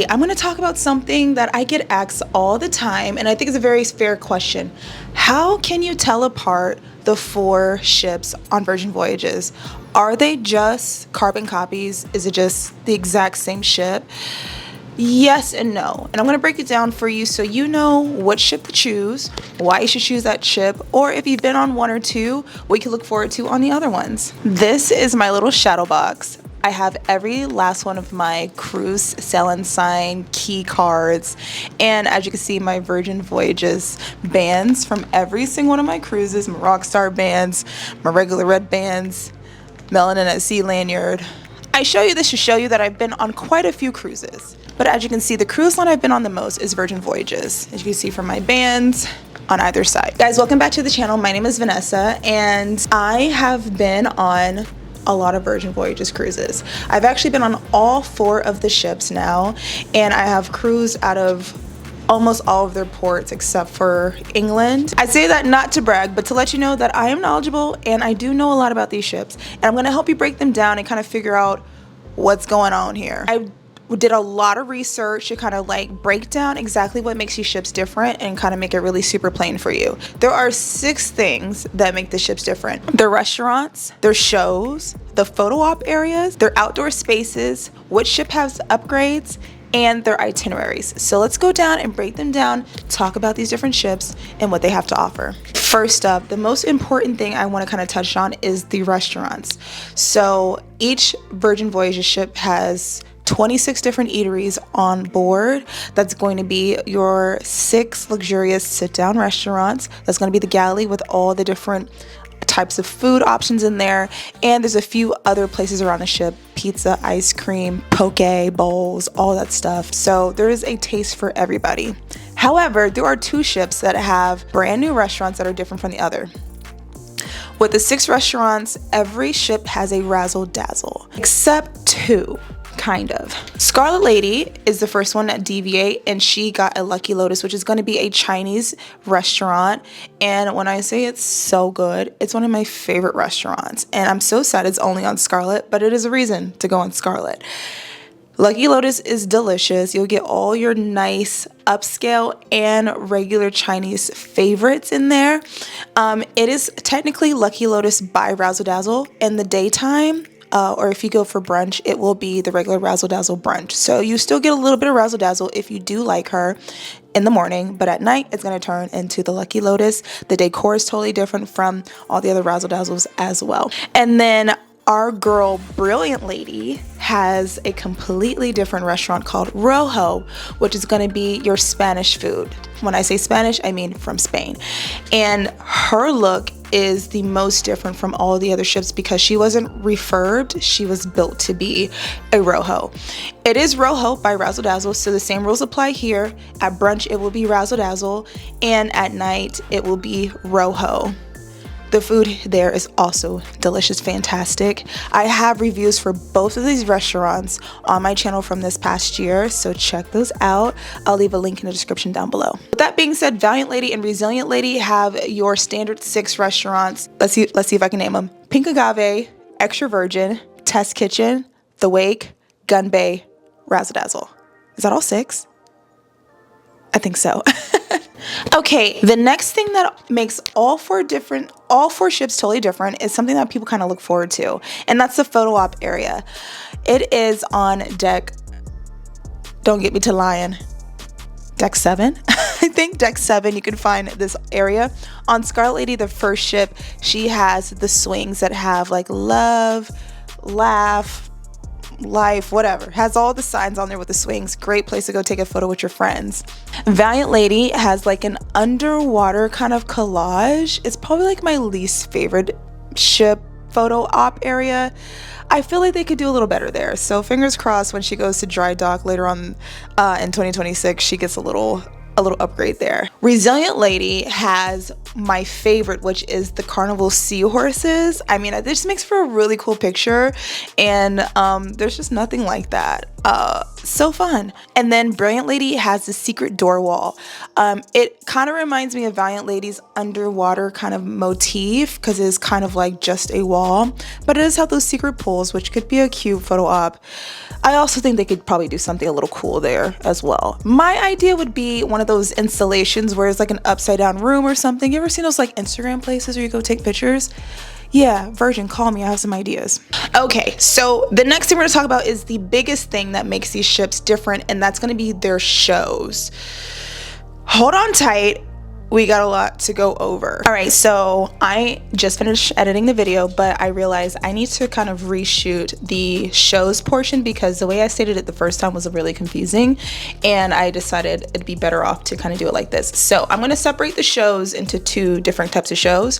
I'm going to talk about something that I get asked all the time, and I think it's a very fair question. How can you tell apart the 4 ships on Virgin Voyages? Are they just carbon copies? Is it just the exact same ship? Yes and no. And I'm going to break it down for you so you know what ship to choose, why you should choose that ship, or if you've been on 1 or 2, what you can look forward to on the other ones. This is my little shadow box. I have every last one of my cruise sell and sign key cards, and as you can see, my Virgin Voyages bands from every single one of my cruises, my Rockstar bands, my regular red bands, Melanin at Sea lanyard. I show you this to show you that I've been on quite a few cruises, but as you can see, the cruise line I've been on the most is Virgin Voyages, as you can see from my bands on either side. Guys, welcome back to the channel. My name is Vanessa, and I have been on a lot of Virgin Voyages cruises. I've actually been on all 4 of the ships now, and I have cruised out of almost all of their ports except for England. I say that not to brag, but to let you know that I am knowledgeable and I do know a lot about these ships, and I'm gonna help you break them down and kind of figure out what's going on here. I did a lot of research to kind of like break down exactly what makes these ships different and kind of make it really super plain for you. There are 6 things that make the ships different: their restaurants, their shows, the photo op areas, their outdoor spaces, which ship has upgrades, and their itineraries. So let's go down and break them down, talk about these different ships and what they have to offer. First up, the most important thing I want to kind of touch on is the restaurants. So each Virgin Voyages ship has 26 different eateries on board. That's going to be your 6 luxurious sit-down restaurants. That's going to be the galley with all the different types of food options in there, and there's a few other places around the ship: pizza, ice cream, poke bowls, all that stuff. So there is a taste for everybody. However, there are 2 ships that have brand new restaurants that are different from the other. With the 6 restaurants, every ship has a razzle dazzle, except 2. Kind of. Scarlet Lady is the first one at Deviate, and she got a Lucky Lotus, which is going to be a Chinese restaurant. And when I say it's so good, it's one of my favorite restaurants. And I'm so sad it's only on Scarlet, but it is a reason to go on Scarlet. Lucky Lotus is delicious. You'll get all your nice upscale and regular Chinese favorites in there. It is technically Lucky Lotus by Razzle Dazzle. In the daytime, or if you go for brunch, it will be the regular Razzle Dazzle brunch. So you still get a little bit of Razzle Dazzle if you do like her in the morning, but at night it's going to turn into the Lucky Lotus. The decor is totally different from all the other Razzle Dazzles as well. And then our girl Brilliant Lady has a completely different restaurant called Rojo, which is going to be your Spanish food. When I say Spanish, I mean from Spain. And her look is the most different from all the other ships because she wasn't refurbed, she was built to be a Rojo. It is Rojo by Razzle Dazzle, so the same rules apply here. At brunch it will be Razzle Dazzle, and at night it will be Rojo. The food there is also delicious, fantastic. I have reviews for both of these restaurants on my channel from this past year, so check those out. I'll leave a link in the description down below. With that being said, Valiant Lady and Resilient Lady have your standard 6 restaurants. Let's see if I can name them: Pink Agave, Extra Virgin, Test Kitchen, The Wake, Gun Bay, Razzle Dazzle. Is that all 6? I think so. Okay, the next thing that makes all 4 ships totally different is something that people kind of look forward to, and that's the photo op area. It is on deck, don't get me to lying, deck 7. I think deck 7 you can find this area. On Scarlet Lady, the first ship, she has the swings that have like love, laugh, life, whatever. Has all the signs on there with the swings. Great place to go take a photo with your friends. Valiant Lady has like an underwater kind of collage. It's probably like my least favorite ship photo op area. I feel like they could do a little better there. So fingers crossed when she goes to dry dock later on in 2026, she gets a little upgrade there. Resilient Lady has my favorite, which is the carnival seahorses. I mean, it just makes for a really cool picture, and there's just nothing like that So fun. And then Brilliant Lady has the secret door wall. It kind of reminds me of Valiant Lady's underwater kind of motif because it is kind of like just a wall, but it does have those secret pools, which could be a cute photo op. I also think they could probably do something a little cool there as well. My idea would be one of those installations where it's like an upside down room or something. You ever seen those like Instagram places where you go take pictures? Yeah, Virgin, call me. I have some ideas. Okay, so the next thing we're gonna talk about is the biggest thing that makes these ships different, and that's gonna be their shows. Hold on tight. We got a lot to go over. All right, so I just finished editing the video, but I realized I need to kind of reshoot the shows portion because the way I stated it the first time was really confusing, and I decided it'd be better off to kind of do it like this. So I'm gonna separate the shows into two different types of shows: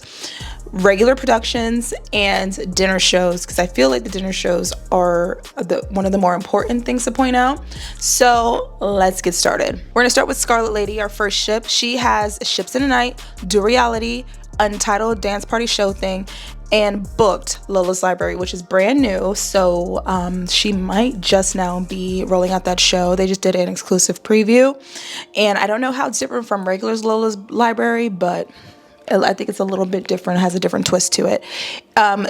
regular productions and dinner shows, because I feel like the dinner shows are one of the more important things to point out. So let's get started. We're gonna start with Scarlet Lady, our first ship. She has Ships in a Night, Do Reality, Untitled Dance Party Show Thing, and booked Lola's Library, which is brand new. So she might just now be rolling out that show. They just did an exclusive preview, and I don't know how it's different from regular Lola's Library, but I think it's a little bit different, has a different twist to it.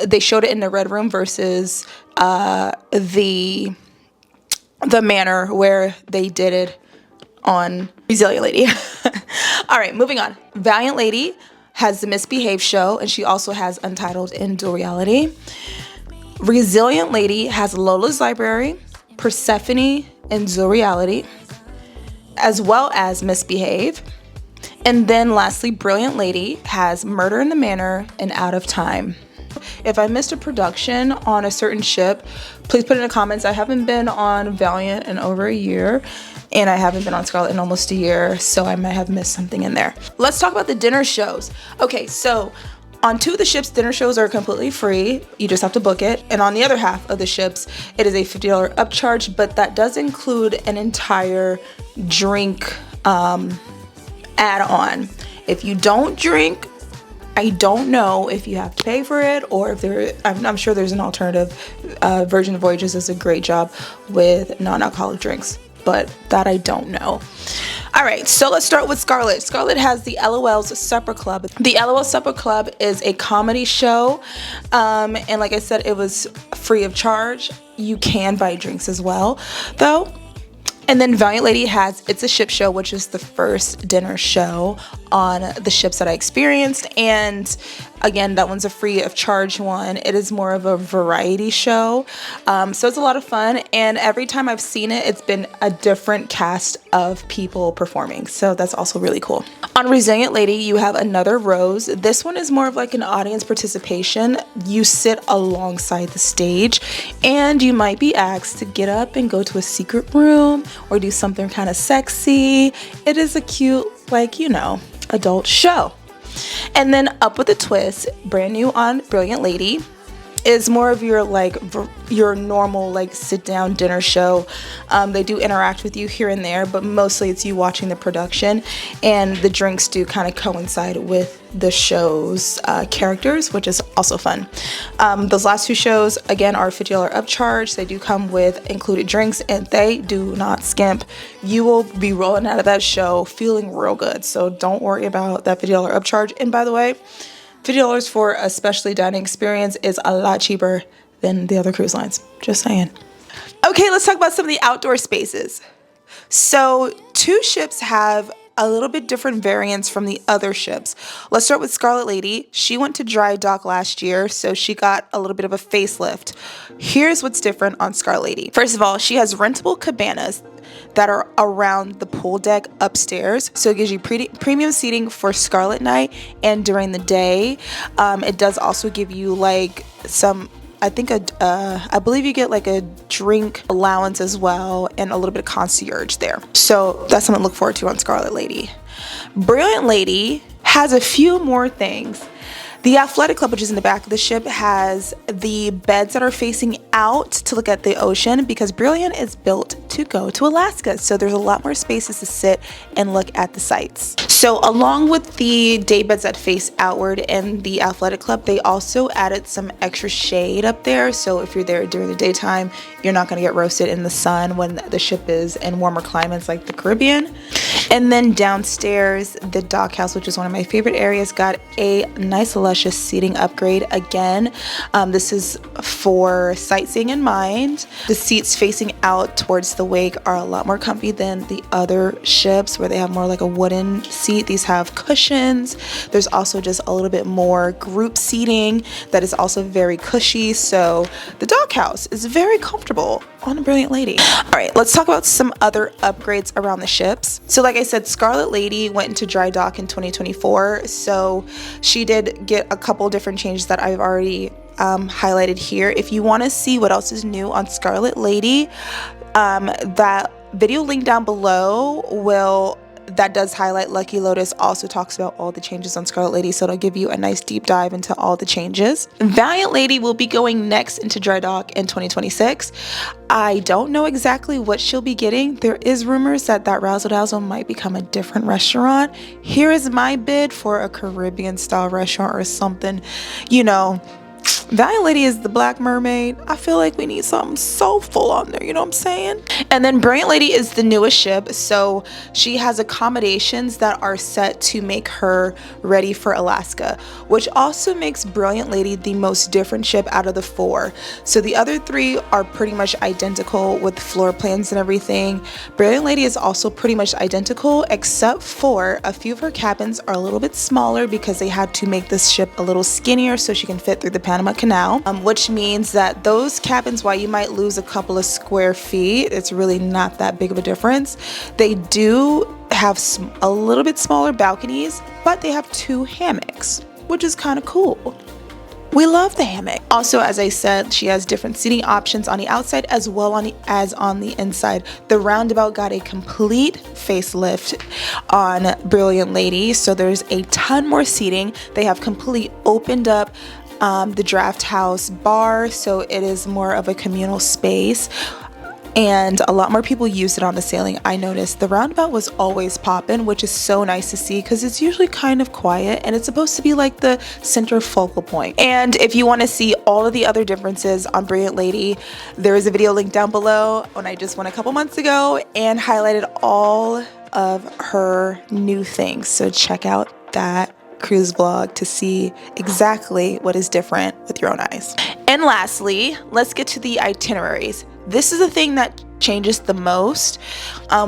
They showed it in the Red Room versus the manor where they did it on Resilient Lady. All right, moving on. Valiant Lady has the Misbehave show, and she also has Untitled and Do Reality. Resilient Lady has Lola's Library, Persephone, and Do Reality, as well as Misbehave. And then lastly, Brilliant Lady has Murder in the Manor and Out of Time. If I missed a production on a certain ship, please put in the comments. I haven't been on Valiant in over a year, and I haven't been on Scarlet in almost a year, so I might have missed something in there. Let's talk about the dinner shows. Okay, so on two of the ships, dinner shows are completely free. You just have to book it. And on the other half of the ships, it is a $50 upcharge, but that does include an entire drink add-on. If you don't drink, I don't know if you have to pay for it or if I'm sure there's an alternative. Virgin Voyages does a great job with non-alcoholic drinks, but that I don't know. All right, so let's start with Scarlet. Scarlet has the LOL's Supper Club. The LOL Supper Club is a comedy show, and like I said, it was free of charge. You can buy drinks as well, though. And then Valiant Lady has It's a Ship Show, which is the first dinner show on the ships that I experienced. And again, that one's a free of charge one. It is more of a variety show. So it's a lot of fun. And every time I've seen it, it's been a different cast of people performing. So that's also really cool. On Resilient Lady, you have Another Rose. This one is more of like an audience participation. You sit alongside the stage and you might be asked to get up and go to a secret room or do something kind of sexy. It is a cute, like, adult show. And then Up with a Twist, brand new on Brilliant Lady, is more of your normal sit down dinner show. They do interact with you here and there, but mostly it's you watching the production, and the drinks do kind of coincide with the show's characters, which is also fun. Those last two shows again are $50 upcharge. They do come with included drinks, and they do not skimp. You will be rolling out of that show feeling real good, so don't worry about that $50 upcharge. And by the way, $50 for a specialty dining experience is a lot cheaper than the other cruise lines. Just saying. Okay, let's talk about some of the outdoor spaces. So two ships have a little bit different variants from the other ships. Let's start with Scarlet Lady. She went to dry dock last year, so she got a little bit of a facelift. Here's what's different on Scarlet Lady. First of all, she has rentable cabanas that are around the pool deck upstairs, so it gives you premium seating for Scarlet Night and during the day. It does also give you I believe you get a drink allowance as well and a little bit of concierge there. So that's something to look forward to on Scarlet Lady. Brilliant Lady has a few more things The Athletic Club, which is in the back of the ship, has the beds that are facing out to look at the ocean because Brilliant is built to go to Alaska. So there's a lot more spaces to sit and look at the sights. So along with the day beds that face outward in the Athletic Club, they also added some extra shade up there. So if you're there during the daytime, you're not going to get roasted in the sun when the ship is in warmer climates like the Caribbean. And then downstairs, the dock house, which is one of my favorite areas, got a nice luscious seating upgrade again. This is for sightseeing in mind. The seats facing out towards the wake are a lot more comfy than the other ships where they have more like a wooden seat. These have cushions. There's also just a little bit more group seating that is also very cushy. So the dock house is very comfortable on a Brilliant Lady. All right, let's talk about some other upgrades around the ships. So like I said, Scarlet Lady went into dry dock in 2024. So she did get a couple different changes that I've already highlighted here. If you want to see what else is new on Scarlet Lady, that video link down below that does highlight Lucky Lotus, also talks about all the changes on Scarlet Lady, so it'll give you a nice deep dive into all the changes. Valiant Lady will be going next into dry dock in 2026. I don't know exactly what she'll be getting. There is rumors that Razzle Dazzle might become a different restaurant. Here is my bid for a Caribbean style restaurant or something, you know. Valiant Lady is the Black Mermaid. I feel like we need something soulful on there, you know what I'm saying? And then Brilliant Lady is the newest ship, so she has accommodations that are set to make her ready for Alaska, which also makes Brilliant Lady the most different ship out of the four. So the other three are pretty much identical with floor plans and everything. Brilliant Lady is also pretty much identical, except for a few of her cabins are a little bit smaller because they had to make this ship a little skinnier so she can fit through the Panama Canal, which means that those cabins, while you might lose a couple of square feet, it's really not that big of a difference. They do have a little bit smaller balconies, but they have 2 hammocks, which is kind of cool. We love the hammock. Also, as I said, she has different seating options on the outside as well as on the inside. The roundabout got a complete facelift on Brilliant Lady, so there's a ton more seating. They have complete opened up the draft house bar, so it is more of a communal space, and a lot more people use it on the sailing. I noticed the roundabout was always popping, which is so nice to see because it's usually kind of quiet and it's supposed to be like the center focal point. And if you want to see all of the other differences on Brilliant Lady, there is a video link down below when I just went a couple months ago and highlighted all of her new things, so check out that cruise vlog to see exactly what is different with your own eyes. And lastly, let's get to the itineraries. This is the thing that changes the most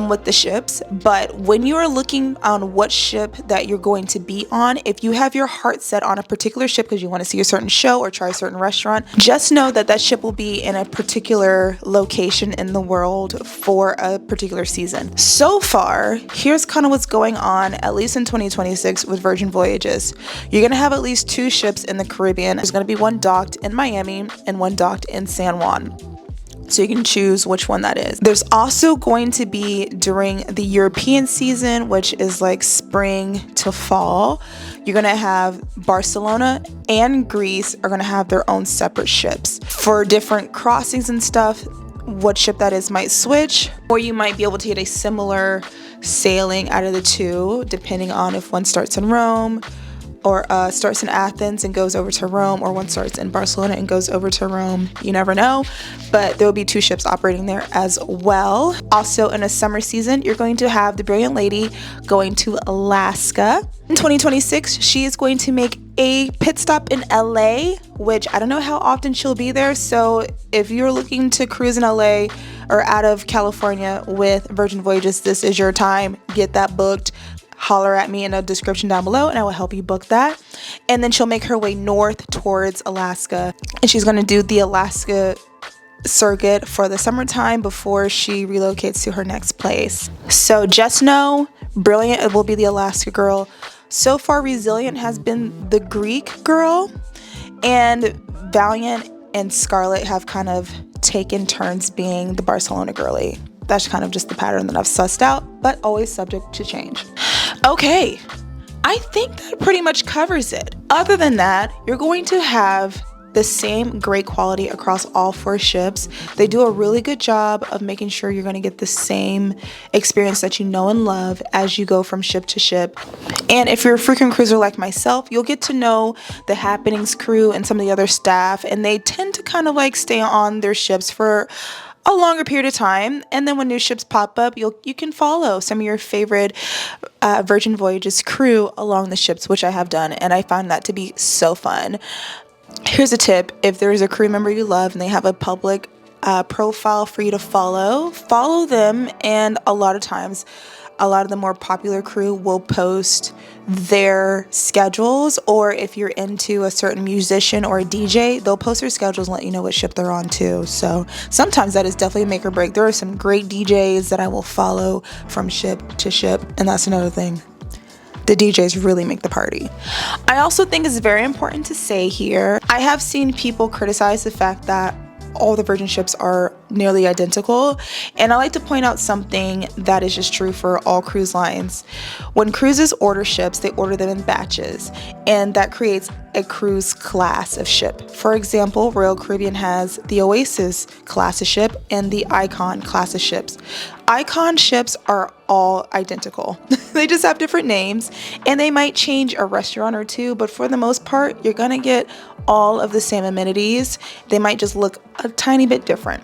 with the ships, but when you are looking on what ship that you're going to be on, if you have your heart set on a particular ship because you want to see a certain show or try a certain restaurant, just know that that ship will be in a particular location in the world for a particular season. So far, here's kind of what's going on, at least in 2026 with Virgin Voyages. You're going to have at least 2 ships in the Caribbean. There's going to be one docked in Miami and one docked in San Juan. So you can choose which one that is. There's also going to be during the European season, which is like spring to fall, you're gonna have Barcelona and Greece are gonna have their own separate ships. For different crossings and stuff, what ship that is might switch, or you might be able to get a similar sailing out of the 2, depending on if one starts in Rome or starts in Athens and goes over to Rome, or one starts in Barcelona and goes over to Rome. You never know, but there will be 2 ships operating there as well. Also, in a summer season, you're going to have the Brilliant Lady going to Alaska. In 2026, she is going to make a pit stop in LA, which I don't know how often she'll be there. So if you're looking to cruise in LA or out of California with Virgin Voyages, this is your time. Get that booked. Holler at me in the description down below and I will help you book that. And then she'll make her way north towards Alaska, and she's going to do the Alaska circuit for the summertime before she relocates to her next place. So just know Brilliant will be the Alaska girl. So far, Resilient has been the Greek girl, and Valiant and Scarlet have kind of taken turns being the Barcelona girly. That's kind of just the pattern that I've sussed out, but always subject to change. Okay, I I think that pretty much covers it. Other than that, you're going to have the same great quality across all 4 ships. They do a really good job of making sure you're going to get the same experience that you know and love as you go from ship to ship. And if you're a frequent cruiser like myself, you'll get to know the Happenings crew and some of the other staff, and they tend to kind of like stay on their ships for a longer period of time. And then when new ships pop up, you can follow some of your favorite Virgin Voyages crew along the ships, which I have done, and I found that to be so fun. Here's a tip: if there's a crew member you love and they have a public profile for you to follow them. And a lot of times, a lot of the more popular crew will post their schedules, or if you're into a certain musician or a DJ, they'll post their schedules and let you know what ship they're on too. So sometimes that is definitely a make or break. There are some great DJs that I will follow from ship to ship, and that's another thing. The DJs really make the party. I also think it's very important to say here, I have seen people criticize the fact that all the Virgin ships are nearly identical, and I like to point out something that is just true for all cruise lines. When cruises order ships, they order them in batches, and that creates a cruise class of ship. For example, Royal Caribbean has the Oasis class of ship and the Icon class of ships. Icon ships are all identical. They just have different names, and they might change a restaurant or two, but for the most part, you're gonna get all of the same amenities. They might just look a tiny bit different.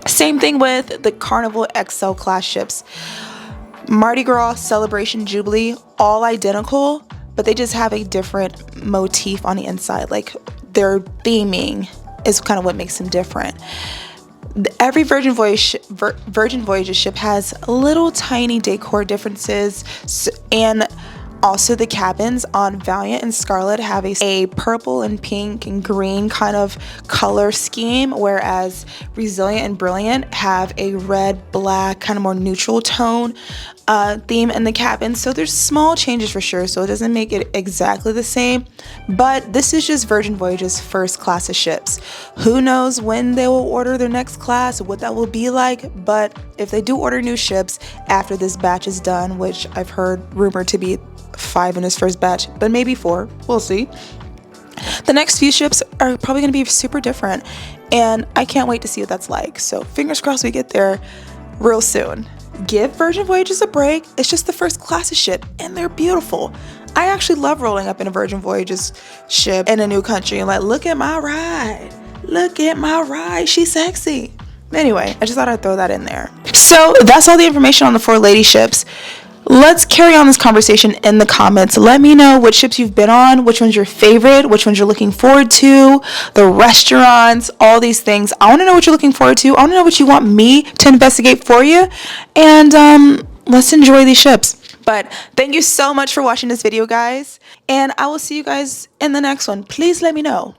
Same thing with the Carnival XL class ships. Mardi Gras, Celebration, Jubilee, all identical, but they just have a different motif on the inside. Like their theming is kind of what makes them different. Every Virgin Voyages ship has little tiny decor differences, and also the cabins on Valiant and Scarlet have a purple and pink and green kind of color scheme, whereas Resilient and Brilliant have a red, black, kind of more neutral tone theme in the cabin. So there's small changes for sure, so it doesn't make it exactly the same, but this is just Virgin Voyages' first class of ships. Who knows when they will order their next class, what that will be like, but if they do order new ships after this batch is done, which I've heard rumored to be 5 in his first batch, but maybe 4, we'll see. The next few ships are probably going to be super different, and I can't wait to see what that's like. So fingers crossed we get there real soon. Give Virgin Voyages a break. It's just the first class of ship, and they're beautiful. I actually love rolling up in a Virgin Voyages ship in a new country and like, look at my ride. Look at my ride. She's sexy. Anyway, I just thought I'd throw that in there. So that's all the information on the 4 lady ships. Let's carry on this conversation in the comments. Let me know what ships you've been on, which one's your favorite, which ones you're looking forward to, the restaurants, all these things. I want to know what you're looking forward to. I want to know what you want me to investigate for you. And let's enjoy these ships. But thank you so much for watching this video, guys. And I will see you guys in the next one. Please let me know.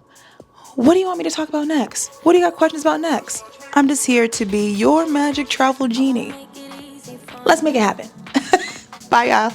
What do you want me to talk about next? What do you got questions about next? I'm just here to be your magic travel genie. Let's make it happen. Bye, y'all.